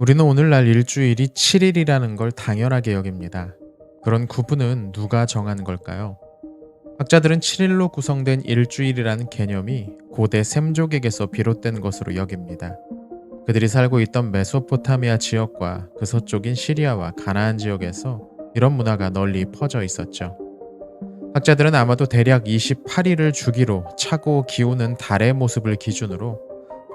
우리는 오늘날 일주일이 7일이라는 걸 당연하게 여깁니다. 그런 구분은 누가 정한 걸까요? 학자들은 7일로 구성된 일주일이라는 개념이 고대 셈족에게서 비롯된 것으로 여깁니다. 그들이 살고 있던 메소포타미아 지역과 그 서쪽인 시리아와 가나안 지역에서 이런 문화가 널리 퍼져 있었죠. 학자들은 아마도 대략 28일을 주기로 차고 기우는 달의 모습을 기준으로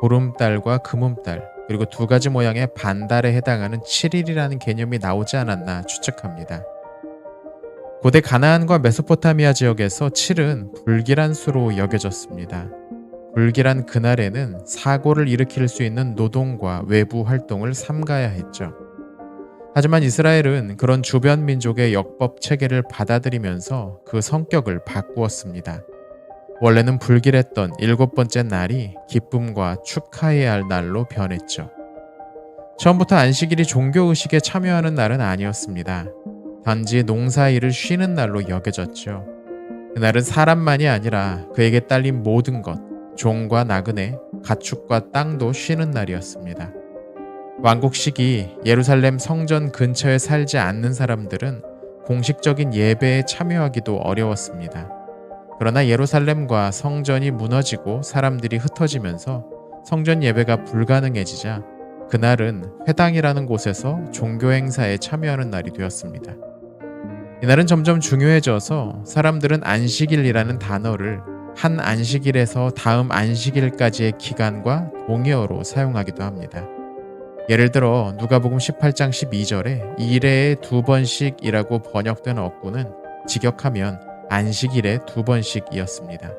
보름달과 금음달, 그리고 두 가지 모양의 반달에 해당하는 7일이라는 개념이 나오지 않았나 추측합니다. 고대 가나안과 메소포타미아 지역에서 7은 불길한 수로 여겨졌습니다. 불길한 그날에는 사고를 일으킬 수 있는 노동과 외부 활동을 삼가야 했죠. 하지만 이스라엘은 그런 주변 민족의 역법 체계를 받아들이면서 그 성격을 바꾸었습니다. 원래는 불길했던 7번째 날이 기쁨과 축하해야 할 날로 변했죠. 처음부터 안식일이 종교의식에 참여하는 날은 아니었습니다. 단지 농사일을 쉬는 날로 여겨졌죠. 그날은 사람만이 아니라 그에게 딸린 모든 것, 종과 나그네, 가축과 땅도 쉬는 날이었습니다. 왕국 시기 예루살렘 성전 근처에 살지 않는 사람들은 공식적인 예배에 참여하기도 어려웠습니다. 그러나 예루살렘과 성전이 무너지고 사람들이 흩어지면서 성전 예배가 불가능해지자 그날은 회당이라는 곳에서 종교 행사에 참여하는 날이 되었습니다. 이날은 점점 중요해져서 사람들은 안식일이라는 단어를 한 안식일에서 다음 안식일까지의 기간과 동의어로 사용하기도 합니다. 예를 들어 누가복음 18장 12절에 이래에 2번씩이라고 번역된 어구는 직역하면 안식일에 2번씩이었습니다.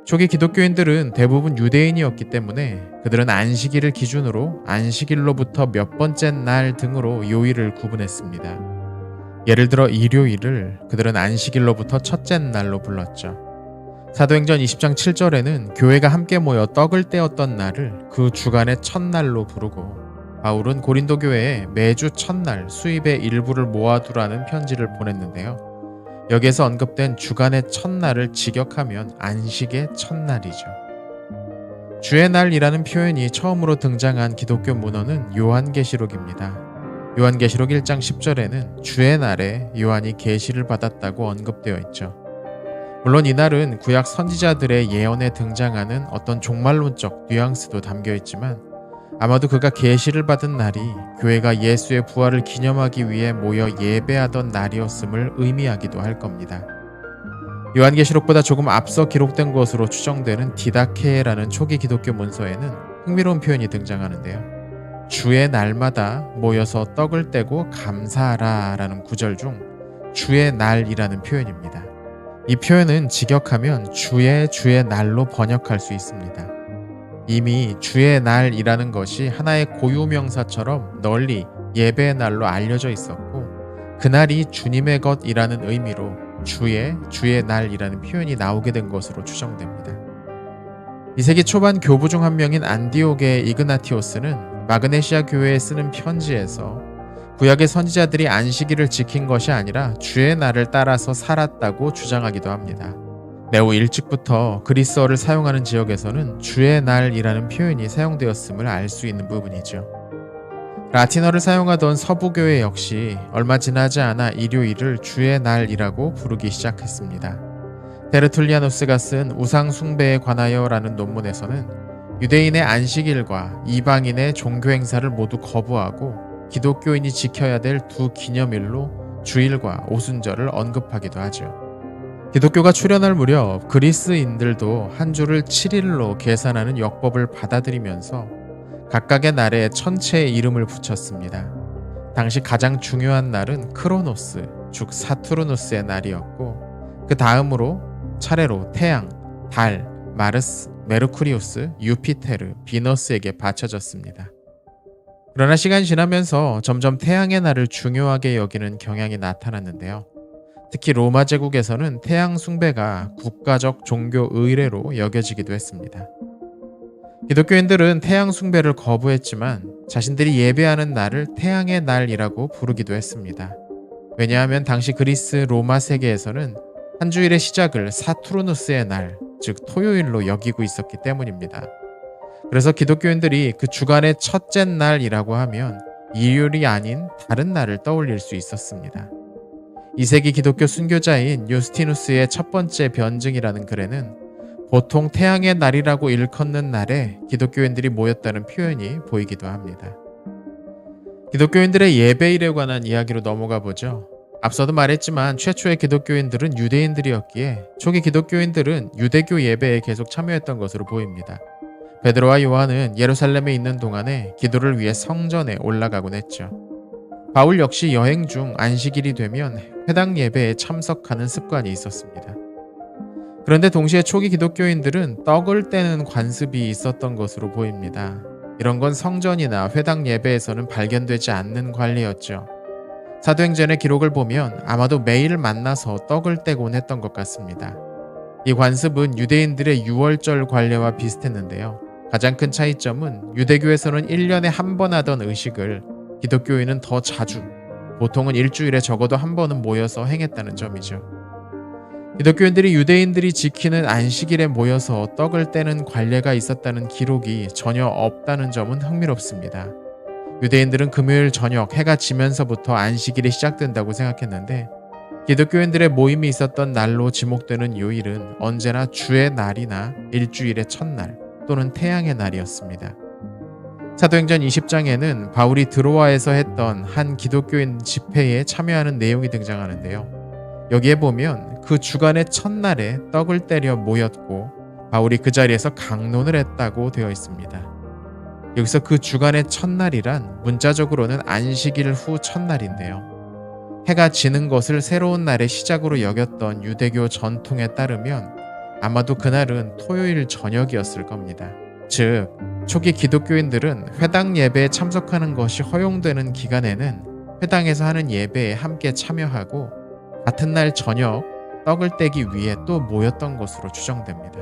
초기 기독교인들은 대부분 유대인이었기 때문에 그들은 안식일을 기준으로 안식일로부터 몇 번째 날 등으로 요일을 구분했습니다. 예를 들어 일요일을 그들은 안식일로부터 첫째 날로 불렀죠. 사도행전 20장 7절에는 교회가 함께 모여 떡을 떼었던 날을 그 주간의 첫날로 부르고, 바울은 고린도 교회에 매주 첫날 수입의 일부를 모아두라는 편지를 보냈는데요. 여기에서 언급된 주간의 첫날을 직역하면 안식의 첫날이죠. 주의 날이라는 표현이 처음으로 등장한 기독교 문헌은 요한계시록입니다. 요한계시록 1장 10절에는 주의 날에 요한이 계시를 받았다고 언급되어 있죠. 물론 이 날은 구약 선지자들의 예언에 등장하는 어떤 종말론적 뉘앙스도 담겨 있지만 아마도 그가 계시를 받은 날이 교회가 예수의 부활을 기념하기 위해 모여 예배하던 날이었음을 의미하기도 할 겁니다. 요한계시록보다 조금 앞서 기록된 것으로 추정되는 디다케라는 초기 기독교 문서에는 흥미로운 표현이 등장하는데요. 주의 날마다 모여서 떡을 떼고 감사하라 라는 구절 중 주의 날이라는 표현입니다. 이 표현은 직역하면 주의 날로 번역할 수 있습니다. 이미 주의 날이라는 것이 하나의 고유명사처럼 널리 예배의 날로 알려져 있었고, 그날이 주님의 것이라는 의미로 주의 날이라는 표현이 나오게 된 것으로 추정됩니다. 2세기 초반 교부 중 한 명인 안디옥의 이그나티오스는 마그네시아 교회에 쓰는 편지에서 구약의 선지자들이 안식일을 지킨 것이 아니라 주의 날을 따라서 살았다고 주장하기도 합니다. 매우 일찍부터 그리스어를 사용하는 지역에서는 주의 날이라는 표현이 사용되었음을 알 수 있는 부분이죠. 라틴어를 사용하던 서부교회 역시 얼마 지나지 않아 일요일을 주의 날이라고 부르기 시작했습니다. 테르툴리아누스가 쓴 우상 숭배에 관하여라는 논문에서는 유대인의 안식일과 이방인의 종교 행사를 모두 거부하고 기독교인이 지켜야 될 두 기념일로 주일과 오순절을 언급하기도 하죠. 기독교가 출현할 무렵 그리스인들도 한 주를 7일로 계산하는 역법을 받아들이면서 각각의 날에 천체의 이름을 붙였습니다. 당시 가장 중요한 날은 크로노스, 즉 사투르누스의 날이었고, 그 다음으로 차례로 태양, 달, 마르스, 메르쿠리우스, 유피테르, 비너스에게 바쳐졌습니다. 그러나 시간이 지나면서 점점 태양의 날을 중요하게 여기는 경향이 나타났는데요. 특히 로마 제국에서는 태양 숭배가 국가적 종교 의례로 여겨지기도 했습니다. 기독교인들은 태양 숭배를 거부했지만 자신들이 예배하는 날을 태양의 날이라고 부르기도 했습니다. 왜냐하면 당시 그리스 로마 세계에서는 한 주일의 시작을 사투르누스의 날, 즉 토요일로 여기고 있었기 때문입니다. 그래서 기독교인들이 그 주간의 첫째 날이라고 하면 일요일이 아닌 다른 날을 떠올릴 수 있었습니다. 2세기 기독교 순교자인 유스티누스의 첫 번째 변증이라는 글에는 보통 태양의 날이라고 일컫는 날에 기독교인들이 모였다는 표현이 보이기도 합니다. 기독교인들의 예배일에 관한 이야기로 넘어가 보죠. 앞서도 말했지만 최초의 기독교인들은 유대인들이었기에 초기 기독교인들은 유대교 예배에 계속 참여했던 것으로 보입니다. 베드로와 요한은 예루살렘에 있는 동안에 기도를 위해 성전에 올라가곤 했죠. 바울 역시 여행 중 안식일이 되면 회당 예배에 참석하는 습관이 있었습니다. 그런데 동시에 초기 기독교인들은 떡을 떼는 관습이 있었던 것으로 보입니다. 이런 건 성전이나 회당 예배에서는 발견되지 않는 관례였죠. 사도행전의 기록을 보면 아마도 매일 만나서 떡을 떼곤 했던 것 같습니다. 이 관습은 유대인들의 유월절 관례와 비슷했는데요. 가장 큰 차이점은 유대교에서는 1년에 한 번 하던 의식을 기독교인은 더 자주, 보통은 일주일에 적어도 한 번은 모여서 행했다는 점이죠. 기독교인들이 유대인들이 지키는 안식일에 모여서 떡을 떼는 관례가 있었다는 기록이 전혀 없다는 점은 흥미롭습니다. 유대인들은 금요일 저녁 해가 지면서부터 안식일이 시작된다고 생각했는데 기독교인들의 모임이 있었던 날로 지목되는 요일은 언제나 주의 날이나 일주일의 첫날 또는 태양의 날이었습니다. 사도행전 20장에는 바울이 드로아에서 했던 한 기독교인 집회에 참여하는 내용이 등장하는데요. 여기에 보면 그 주간의 첫날에 떡을 때려 모였고 바울이 그 자리에서 강론을 했다고 되어 있습니다. 여기서 그 주간의 첫날이란 문자적으로는 안식일 후 첫날인데요. 해가 지는 것을 새로운 날의 시작으로 여겼던 유대교 전통에 따르면 아마도 그날은 토요일 저녁이었을 겁니다. 즉, 초기 기독교인들은 회당 예배에 참석하는 것이 허용되는 기간에는 회당에서 하는 예배에 함께 참여하고 같은 날 저녁 떡을 떼기 위해 또 모였던 것으로 추정됩니다.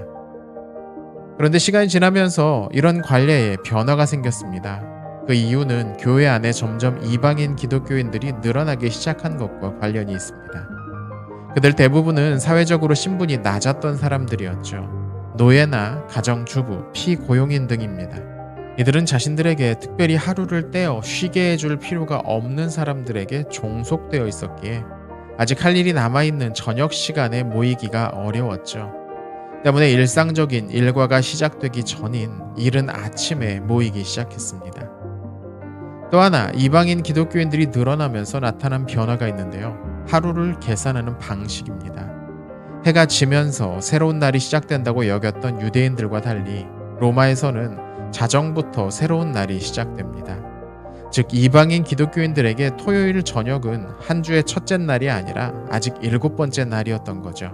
그런데 시간이 지나면서 이런 관례에 변화가 생겼습니다. 그 이유는 교회 안에 점점 이방인 기독교인들이 늘어나기 시작한 것과 관련이 있습니다. 그들 대부분은 사회적으로 신분이 낮았던 사람들이었죠. 노예나 가정주부, 피고용인 등입니다. 이들은 자신들에게 특별히 하루를 떼어 쉬게 해줄 필요가 없는 사람들에게 종속되어 있었기에 아직 할 일이 남아있는 저녁 시간에 모이기가 어려웠죠. 때문에 일상적인 일과가 시작되기 전인 이른 아침에 모이기 시작했습니다. 또 하나 이방인 기독교인들이 늘어나면서 나타난 변화가 있는데요. 하루를 계산하는 방식입니다. 해가 지면서 새로운 날이 시작된다고 여겼던 유대인들과 달리 로마에서는 자정부터 새로운 날이 시작됩니다. 즉 이방인 기독교인들에게 토요일 저녁은 한 주의 첫째 날이 아니라 아직 7번째 날이었던 거죠.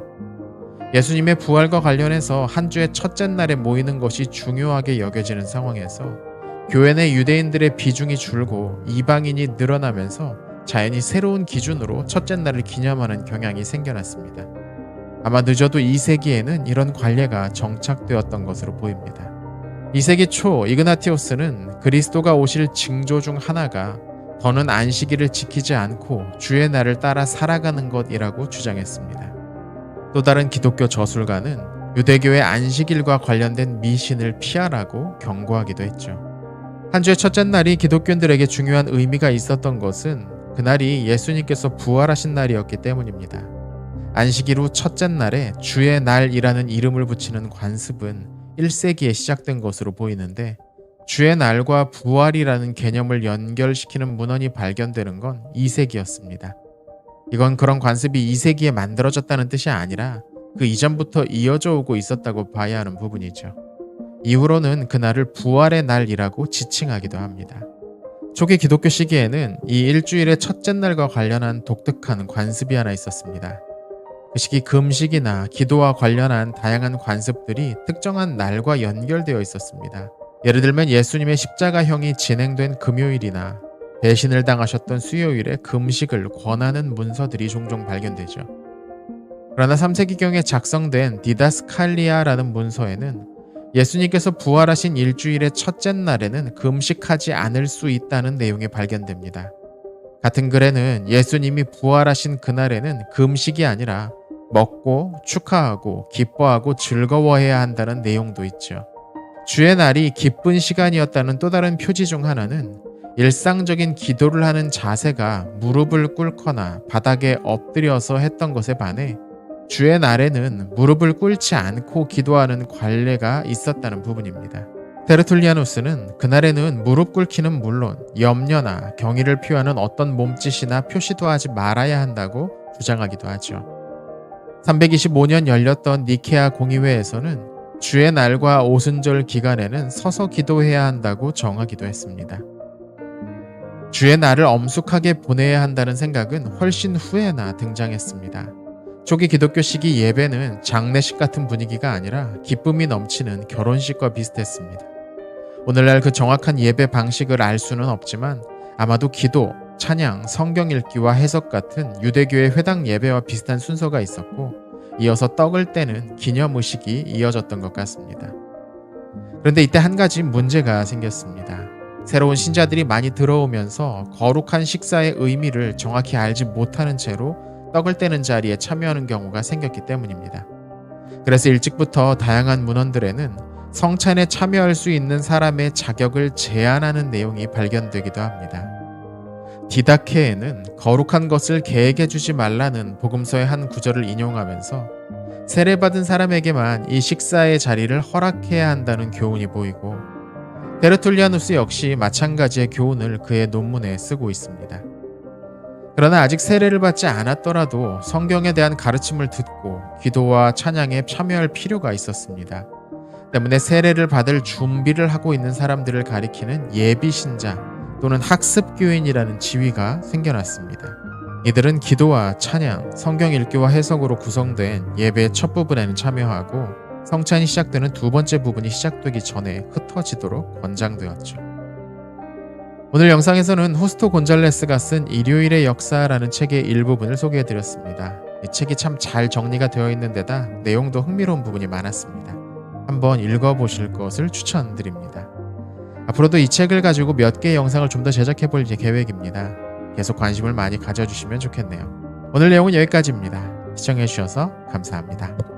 예수님의 부활과 관련해서 한 주의 첫째 날에 모이는 것이 중요하게 여겨지는 상황에서 교회 내 유대인들의 비중이 줄고 이방인이 늘어나면서 자연히 새로운 기준으로 첫째 날을 기념하는 경향이 생겨났습니다. 아마 늦어도 2세기에는 이런 관례가 정착되었던 것으로 보입니다. 2세기 초 이그나티오스는 그리스도가 오실 징조 중 하나가 더는 안식일을 지키지 않고 주의 날을 따라 살아가는 것이라고 주장했습니다. 또 다른 기독교 저술가는 유대교의 안식일과 관련된 미신을 피하라고 경고하기도 했죠. 한 주의 첫째 날이 기독교인들에게 중요한 의미가 있었던 것은 그날이 예수님께서 부활하신 날이었기 때문입니다. 안식일 후 첫째 날에 주의 날이라는 이름을 붙이는 관습은 1세기에 시작된 것으로 보이는데 주의 날과 부활이라는 개념을 연결시키는 문헌이 발견되는 건 2세기였습니다. 이건 그런 관습이 2세기에 만들어졌다는 뜻이 아니라 그 이전부터 이어져 오고 있었다고 봐야 하는 부분이죠. 이후로는 그날을 부활의 날이라고 지칭하기도 합니다. 초기 기독교 시기에는 이 일주일의 첫째 날과 관련한 독특한 관습이 하나 있었습니다. 그 시기 금식이나 기도와 관련한 다양한 관습들이 특정한 날과 연결되어 있었습니다. 예를 들면 예수님의 십자가형이 진행된 금요일이나 배신을 당하셨던 수요일에 금식을 권하는 문서들이 종종 발견되죠. 그러나 3세기경에 작성된 디다스칼리아라는 문서에는 예수님께서 부활하신 일주일의 첫째 날에는 금식하지 않을 수 있다는 내용이 발견됩니다. 같은 글에는 예수님이 부활하신 그날에는 금식이 아니라 먹고 축하하고 기뻐하고 즐거워해야 한다는 내용도 있죠. 주의 날이 기쁜 시간이었다는 또 다른 표지 중 하나는 일상적인 기도를 하는 자세가 무릎을 꿇거나 바닥에 엎드려서 했던 것에 반해 주의 날에는 무릎을 꿇지 않고 기도하는 관례가 있었다는 부분입니다. 테르툴리아누스는 그날에는 무릎 꿇기는 물론 염려나 경의를 표하는 어떤 몸짓이나 표시도 하지 말아야 한다고 주장하기도 하죠. 325년 열렸던 니케아 공의회에서는 주의 날과 오순절 기간에는 서서 기도해야 한다고 정하기도 했습니다. 주의 날을 엄숙하게 보내야 한다는 생각은 훨씬 후에나 등장했습니다. 초기 기독교식의 예배는 장례식 같은 분위기가 아니라 기쁨이 넘치는 결혼식과 비슷했습니다. 오늘날 그 정확한 예배 방식을 알 수는 없지만 아마도 기도, 찬양, 성경 읽기와 해석 같은 유대교의 회당 예배와 비슷한 순서가 있었고 이어서 떡을 떼는 기념의식이 이어졌던 것 같습니다. 그런데 이때 한 가지 문제가 생겼습니다. 새로운 신자들이 많이 들어오면서 거룩한 식사의 의미를 정확히 알지 못하는 채로 떡을 떼는 자리에 참여하는 경우가 생겼기 때문입니다. 그래서 일찍부터 다양한 문헌들에는 성찬에 참여할 수 있는 사람의 자격을 제한하는 내용이 발견되기도 합니다. 디다케에는 거룩한 것을 계획해 주지 말라는 복음서의 한 구절을 인용하면서 세례받은 사람에게만 이 식사의 자리를 허락해야 한다는 교훈이 보이고 테르툴리아누스 역시 마찬가지의 교훈을 그의 논문에 쓰고 있습니다. 그러나 아직 세례를 받지 않았더라도 성경에 대한 가르침을 듣고 기도와 찬양에 참여할 필요가 있었습니다. 때문에 세례를 받을 준비를 하고 있는 사람들을 가리키는 예비신자 또는 학습교인이라는 지위가 생겨났습니다. 이들은 기도와 찬양, 성경 읽기와 해석으로 구성된 예배의 첫 부분에는 참여하고 성찬이 시작되는 두 번째 부분이 시작되기 전에 흩어지도록 권장되었죠. 오늘 영상에서는 후스토 곤잘레스가 쓴 일요일의 역사라는 책의 일부분을 소개해드렸습니다. 이 책이 참 잘 정리가 되어 있는 데다 내용도 흥미로운 부분이 많았습니다. 한번 읽어보실 것을 추천드립니다. 앞으로도 이 책을 가지고 몇 개의 영상을 좀 더 제작해볼 계획입니다. 계속 관심을 많이 가져주시면 좋겠네요. 오늘 내용은 여기까지입니다. 시청해주셔서 감사합니다.